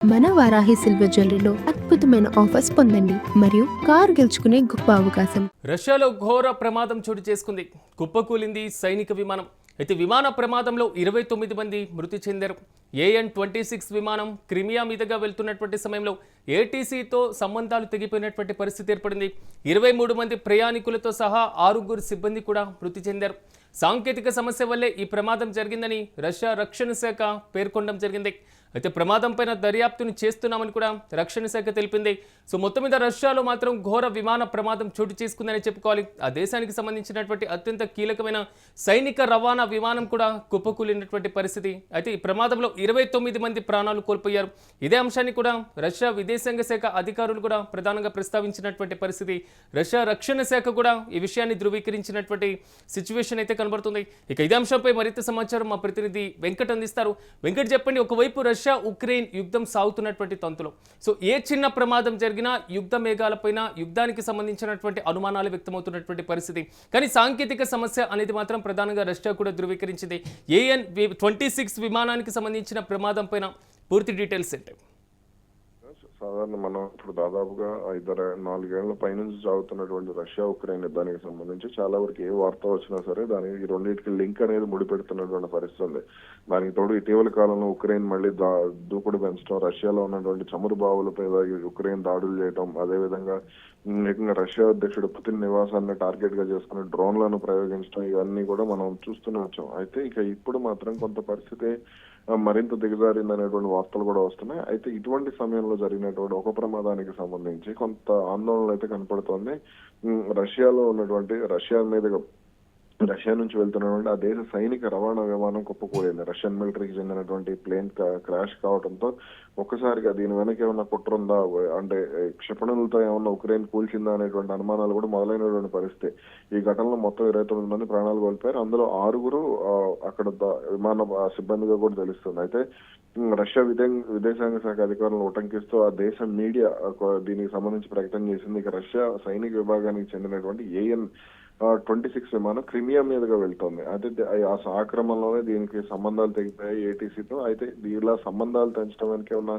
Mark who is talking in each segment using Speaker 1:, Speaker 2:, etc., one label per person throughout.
Speaker 1: మన వారాహి సిల్వర్ జ్యువెలరీలో అద్భుతమైన ఆఫర్స్ పొందండి మరియు కారు గెలుచుకునే గొప్ప అవకాశం.
Speaker 2: రష్యాలో ఘోర ప్రమాదం చోటు చేసుకుంది. కుప్పకూలింది సైనిక విమానం. అయితే విమాన ప్రమాదంలో 29 మంది మృతి చెందారు. AN-26 విమానం క్రిమియా మీదుగా వెళ్తున్నటువంటి సమయంలో ఏటీసీతో సంబంధాలు తెగిపోయినటువంటి పరిస్థితి ఏర్పడింది. 23 మంది ప్రయాణికులతో సహా 6 సిబ్బంది కూడా మృతి చెందారు. సాంకేతిక సమస్య వల్లే ఈ ప్రమాదం జరిగిందని రష్యా రక్షణ శాఖ పేర్కొనడం జరిగింది. అయితే ప్రమాదం పైన దర్యాప్తును చేస్తున్నామని కూడా రక్షణ శాఖ తెలిపింది. సో మొత్తం మీద రష్యాలో మాత్రం ఘోర విమాన ప్రమాదం చోటు చేసుకుందని చెప్పుకోవాలి. ఆ దేశానికి సంబంధించినటువంటి అత్యంత కీలకమైన సైనిక రవాణా విమానం కూడా కుప్పకూలినటువంటి పరిస్థితి. అయితే ఈ ప్రమాదంలో 29 మంది ప్రాణాలు కోల్పోయారు. ఇదే అంశాన్ని కూడా రష్యా విదేశాంగ శాఖ అధికారులు కూడా ప్రధానంగా ప్రస్తావించినటువంటి పరిస్థితి. రష్యా రక్షణ శాఖ కూడా ఈ విషయాన్ని ధృవీకరించినటువంటి సిచ్యువేషన్ అయితే కనబడుతుంది. ఇక ఇదే అంశంపై మరింత సమాచారం మా ప్రతినిధి వెంకట్ అందిస్తారు. వెంకట్ చెప్పండి, ఒకవైపు రష్యా ఉక్రెయిన్ యుద్ధం సాగుతున్నటువంటి తంతులో సో ఏ చిన్న ప్రమాదం జరిగినా యుద్ధ మేఘాలపైన యుద్ధానికి సంబంధించినటువంటి అనుమానాలు వ్యక్తమవుతున్నటువంటి పరిస్థితి. కానీ సాంకేతిక సమస్య అనేది మాత్రం ప్రధానంగా రష్యా కూడా ధృవీకరించింది. AN-26 విమానానికి సంబంధించిన ప్రమాదం పైన పూర్తి డీటెయిల్స్ ఏంటి?
Speaker 3: సాధారణ మనం ఇప్పుడు దాదాపుగా 4 ఏళ్ల పైనుంచి సాగుతున్నటువంటి రష్యా ఉక్రెయిన్ యుద్ధానికి సంబంధించి చాలా వరకు ఏ వార్త వచ్చినా సరే దానికి ఈ రెండింటికి లింక్ అనేది ముడిపెడుతున్నటువంటి పరిస్థితి ఉంది. దానికి తోడు ఇటీవల కాలంలో ఉక్రెయిన్ మళ్ళీ దూకుడు పెంచడం, రష్యాలో ఉన్నటువంటి చమురు బావులపై ఉక్రెయిన్ దాడులు చేయడం, అదేవిధంగా ఏకంగా రష్యా అధ్యక్షుడు పుతిన్ నివాసాన్ని టార్గెట్ గా చేసుకుని డ్రోన్లను ప్రయోగించడం, ఇవన్నీ కూడా మనం చూస్తూనే వచ్చాం. అయితే ఇక ఇప్పుడు మాత్రం కొంత పరిస్థితి మరింత దిగజారిందనేటువంటి వార్తలు కూడా వస్తున్నాయి. అయితే ఇటువంటి సమయంలో జరిగినటువంటి ఒక ప్రమాదానికి సంబంధించి కొంత ఆందోళన అయితే కనపడుతోంది. రష్యాలో ఉన్నటువంటి రష్యా నుంచి వెళ్తున్నటువంటి ఆ దేశ సైనిక రవాణా విమానం కుప్పకూలింది. రష్యన్ మిలిటరీకి చెందినటువంటి ప్లేన్ క్రాష్ కావడంతో ఒక్కసారిగా దీని వెనక ఏమన్నా కుట్ర ఉందా, అంటే క్షిపణులతో ఏమన్నా ఉక్రెయిన్ కూల్చిందా అనేటువంటి అనుమానాలు కూడా మొదలైనటువంటి పరిస్థితి. ఈ ఘటనలో మొత్తం 29 మంది ప్రాణాలు కోల్పోయారు. అందులో 6 అక్కడ విమాన సిబ్బందిగా కూడా తెలుస్తుంది. అయితే రష్యా విదేశాంగ శాఖ అధికారులను ఉటంకిస్తూ ఆ దేశ మీడియా దీనికి సంబంధించి ప్రకటన చేసింది. ఇక రష్యా సైనిక విభాగానికి చెందినటువంటి AN-26 విమానం క్రిమియా మీదుగా వెళ్తోంది. అయితే ఆ క్రమంలోనే దీనికి సంబంధాలు తెగిపోయాయి ఏటీసీతో. అయితే ఇలా సంబంధాలు తెంచడం వెనక ఉన్న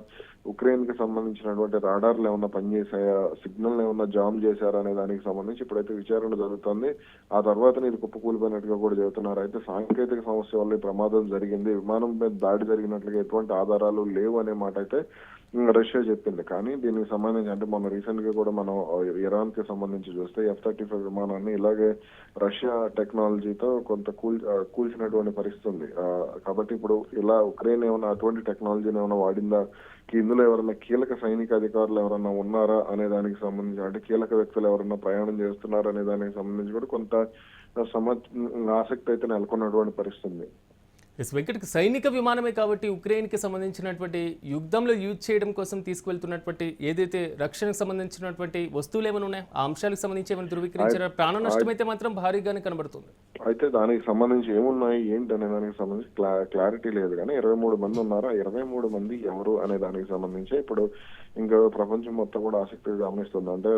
Speaker 3: ఉక్రెయిన్ కి సంబంధించినటువంటి రాడార్లు ఏమన్నా పనిచేసాయా, సిగ్నల్ ఏమన్నా జామ్ చేశారా అనే దానికి సంబంధించి ఇప్పుడైతే విచారణ జరుగుతోంది. ఆ తర్వాత ఇది కుప్పకూలిపోయినట్టుగా కూడా చెబుతున్నారు. అయితే సాంకేతిక సమస్య వల్ల ఈ ప్రమాదం జరిగింది, విమానం మీద దాడి జరిగినట్లుగా ఎటువంటి ఆధారాలు లేవు అనే మాట అయితే రష్యా చెప్పింది. కానీ దీనికి సంబంధించి అంటే మన రీసెంట్ గా కూడా మనం ఇరాన్ కి సంబంధించి చూస్తే F-35 విమానాన్ని ఇలాగే రష్యా టెక్నాలజీతో కొంత కూల్చినటువంటి పరిస్థితి ఉంది. కాబట్టి ఇప్పుడు ఇలా ఉక్రెయిన్ ఏమైనా అటువంటి టెక్నాలజీని ఏమైనా వాడిందా, ఇందులో ఎవరైనా కీలక సైనిక అధికారులు ఎవరైనా ఉన్నారా అనే దానికి సంబంధించి, అంటే కీలక వ్యక్తులు ఎవరైనా ప్రయాణం చేస్తున్నారా అనే దానికి సంబంధించి కూడా కొంత ఆసక్తి అయితే నెలకొన్నటువంటి పరిస్థితి.
Speaker 2: వెంకట్కి సైనిక విమానమే కాబట్టి ఉక్రెయిన్కి సంబంధించినటువంటి యుద్ధంలో యూజ్ చేయడం కోసం తీసుకువెళ్తున్నటువంటి ఏదైతే రక్షణకు సంబంధించినటువంటి వస్తువులు ఏమైనా ఉన్నాయి, ఆ అంశాలకు సంబంధించి ఏమైనా ధృవీకరించారా? ప్రాణ నష్టం అయితే మాత్రం భారీగానే కనబడుతుంది.
Speaker 3: అయితే దానికి సంబంధించి ఏమున్నాయి ఏంటి అనే దానికి సంబంధించి క్లారిటీ లేదు. కానీ 23 మంది ఉన్నారు. ఆ 23 మంది ఎవరు అనే దానికి సంబంధించి ఇప్పుడు ఇంకా ప్రపంచం మొత్తం కూడా ఆసక్తిగా గమనిస్తుంది. అంటే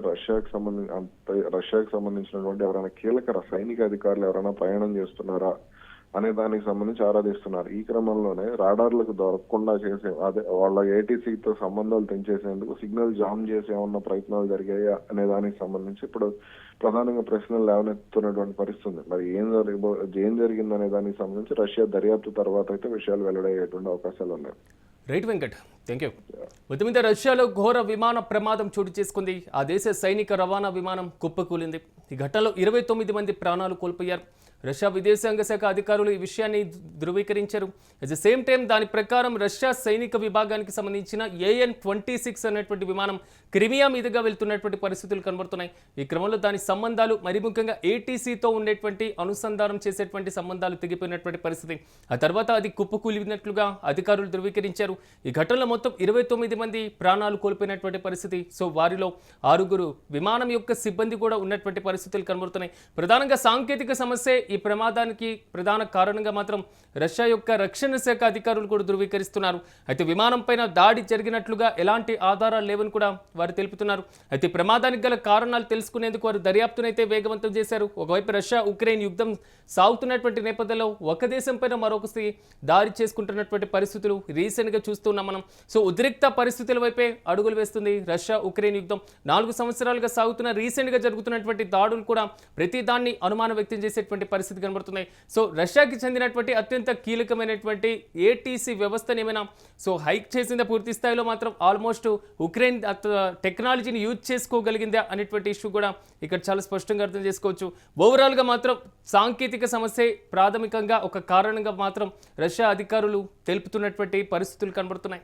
Speaker 3: రష్యాకి సంబంధించినటువంటి ఎవరైనా కీలక సైనిక అధికారులు ఎవరైనా ప్రయాణం చేస్తున్నారా అనే దానికి సంబంధించి ఆరాధిస్తున్నారు. ఈ క్రమంలోనే రాడార్లకు దొరకకుండా చేసే వాళ్ళ ఏటీసీతో సంబంధాలు తెంచేసేందుకు సిగ్నల్ జామ్ చేసి ఏమన్నా ప్రయత్నాలు జరిగాయా అనే దానికి సంబంధించి ఇప్పుడు ప్రధానంగా ప్రశ్నలు లేవనెత్తుతున్నటువంటి పరిస్థితి. మరి ఏం జరిగిందనే దానికి సంబంధించి రష్యా దర్యాప్తు తర్వాత అయితే విషయాలు వెల్లడయ్యేటువంటి అవకాశాలు ఉన్నాయి.
Speaker 2: Right Venkat, thank you. మొత్తం మీద రష్యాలో ఘోర విమాన ప్రమాదం చోటు చేసుకుంది. ఆ దేశ సైనిక రవాణా విమానం కుప్పకూలింది. ఈ ఘటనలో 29 మంది ప్రాణాలు కోల్పోయారు. రష్యా విదేశాంగ శాఖ అధికారులు ఈ విషయాన్ని ధృవీకరించారు. అట్ ద సేమ్ టైం దాని ప్రకారం రష్యా సైనిక విభాగానికి సంబంధించిన AN-26 అనేటువంటి విమానం క్రిమియా మీదుగా వెళ్తున్నటువంటి పరిస్థితులు కనబడుతున్నాయి. ఈ క్రమంలో దాని సంబంధాలు మరి ముఖ్యంగా ఏటీసీతో ఉండేటువంటి అనుసంధానం చేసేటువంటి సంబంధాలు తెగిపోయినటువంటి పరిస్థితి. ఆ తర్వాత అది కుప్పకూలినట్లుగా అధికారులు ధృవీకరించారు. ఈ ఘటనలో మొత్తం 29 మంది ప్రాణాలు కోల్పోయినటువంటి పరిస్థితి. సో వారిలో 6 విమానం యొక్క సిబ్బంది కూడా ఉన్నటువంటి పరిస్థితులు కనబడుతున్నాయి. ప్రధానంగా సాంకేతిక సమస్య ఈ ప్రమాదానికి ప్రధాన కారణంగా మాత్రం రష్యా యొక్క రక్షణ శాఖ అధికారులు కూడా ధృవీకరిస్తున్నారు. అయితే విమానం పైన దాడి జరిగినట్లుగా ఎలాంటి ఆధారాలు లేవని కూడా వారు తెలుపుతున్నారు. అయితే ప్రమాదానికి గల కారణాలు తెలుసుకునేందుకు వారు దర్యాప్తునైతే వేగవంతం చేశారు. ఒకవైపు రష్యా ఉక్రెయిన్ యుద్ధం సాగుతున్నటువంటి నేపథ్యంలో ఒక దేశం పైన మరొకటి దాడి చేసుకుంటున్నటువంటి పరిస్థితులు రీసెంట్గా చూస్తున్నాం మనం. సో ఉద్రిక్త పరిస్థితుల వైపే అడుగులు వేస్తుంది రష్యా ఉక్రెయిన్ యుద్ధం. 4 సంవత్సరాలుగా సాగుతున్న రీసెంట్గా జరుగుతున్నటువంటి దాడులు కూడా ప్రతి దాన్ని అనుమానం వ్యక్తం చేసేటువంటి పరిస్థితి కనబడుతున్నాయి. సో రష్యాకి చెందినటువంటి అత్యంత కీలకమైనటువంటి ఏటీసీ వ్యవస్థను ఏమైనా హైక్ చేసిందా పూర్తి స్థాయిలో, మాత్రం ఆల్మోస్ట్ ఉక్రెయిన్ టెక్నాలజీని యూజ్ చేసుకోగలిగిందా అనేటువంటి ఇష్యూ కూడా ఇక్కడ చాలా స్పష్టంగా అర్థం చేసుకోవచ్చు. ఓవరాల్గా మాత్రం సాంకేతిక సమస్య ప్రాథమికంగా ఒక కారణంగా మాత్రం రష్యా అధికారులు తెలుపుతున్నటువంటి పరిస్థితులు కనబడుతున్నాయి.